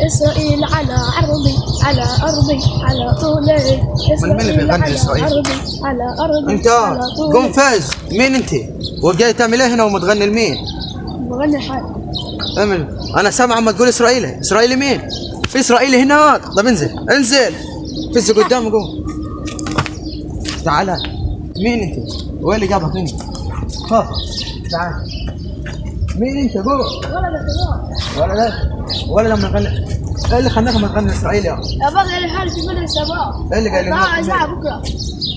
إسرائيل على عرضي على أرضي على طولي. من اللي بيغني لإسرائيل؟ على أرضي انت قوم فاز. مين انت؟ وجاي تعمل ايه هنا ومتغني لمين؟ بغني حالي. انا سامع عم تقول اسرائيلي. اسرائيلي مين؟ في اسرائيلي هناك. طب انزل انزل فز قدام. قوم تعال. مين انت؟ وين اللي جابك هنا؟ خاف تعال. مين انت؟ قول. ولا لما نغني. ايه اللي خلاك ما تغني اسرائيلي؟ يا بغي حالي في مدرسة بقى. ايه اللي قال لي؟ إذاعة بكرة.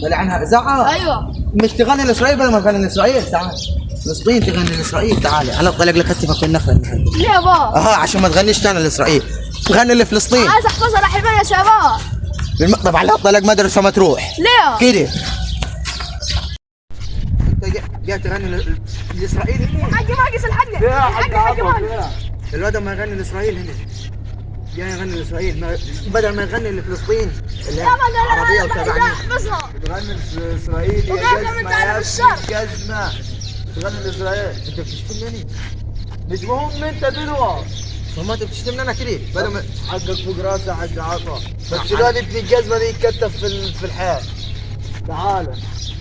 قال عنها اذاعه؟ أيوه. مش تغني لاسرائيل بدل ما تغني لاسرائيل. تعال فلسطين تغني لاسرائيل. تعالي انا اطلق لك كتفك بالنخله. ليه يا بابا؟ عشان ما تغنيش تاني لاسرائيل. تغني لفلسطين. عايز أحفظها رحمة يا شباب. طبعا لا اطلق مدرسه ما تروح. ليه؟ كده انت جاي تغني لاسرائيل هنا. حاج ماجس الحاج ماجس. الواد ما يغني لاسرائيل هنا. جاي يغني لاسرائيل بدل ما يغني لفلسطين اللي هي عربيه وتبعنا. تغني لاسرائيل يا جزمه يا جزمه. تغني لاسرائيل. انت بتشتمني؟ مش مهم انت دلوقتي. ما انت بتشتمني انا كده بدل ما حقك فوق راسه حق عطا. بس الواد ابن الجزمه دي يتكتف في الحياه. تعال.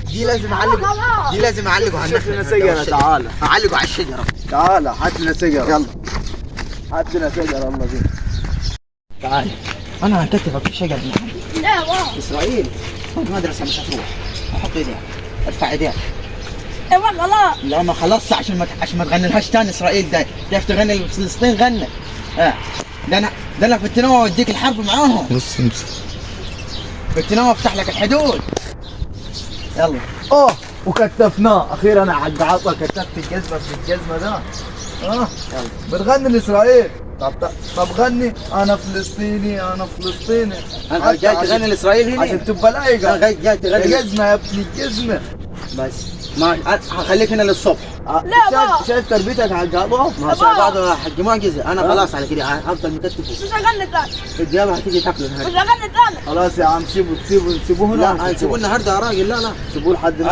دي لازم اعلقه. دي لازم اعلقه على شوف لنا سيجاره. تعال اعلقه على الشجره. تعال هات لنا سيجاره. يلا هات لنا سيجاره. يلا بينا. تعال. انا هكتفك في شجره. ليه يا بابا؟ اسرائيل المدرسه مش هتروح. احط ايديها. ارفع ايديها. يا بابا لا. لا ما خلصت عشان ما تغني لهاش تاني اسرائيل. ده كيف تغني لفلسطين غنى. ده انا في التنوى اوديك الحرب معاهم. في التنوى افتح لك الحدود. يلا. وكتفناه اخيرا حق عطا. كتفت الجزمه في الجزمه ده. يلا بتغني لاسرائيل. طب غني. انا فلسطيني انا فلسطيني. انا جاي تغني لاسرائيل هنا عشان تبقى لايقه. انا جاي تغني يا جزمه يا ابن الجزمه. بس ما هخليك هنا للصبح. لا شايف تربيتك حق عطا. ما شاء بعض حق ما جزء. انا خلاص على كده هفضل مكتفه. مش هغني تاني. الجامعه هتيجي تاكله مش هغني تاني. خلاص يا عم سيبوه هنا. لا سيبوه النهارده يا راجل. لا سيبوه لحد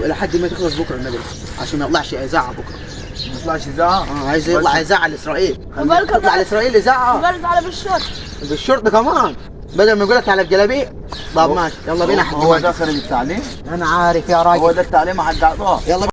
لحد ما تخلص بكره المدرسه عشان ما يطلعش اذاعه بكره. ما يطلعش اذاعه. عايز يطلع اذاعه لاسرائيل. وبالك تطلع لاسرائيل اذاعه. برد على بالشرط. بالشرطه كمان بدل ما يقول لك على الجلابيه. طب ماشي يلا بينا. هو ده خريج التعليم. انا عارف يا راجل. هو ده التعليم حق عطا. يلا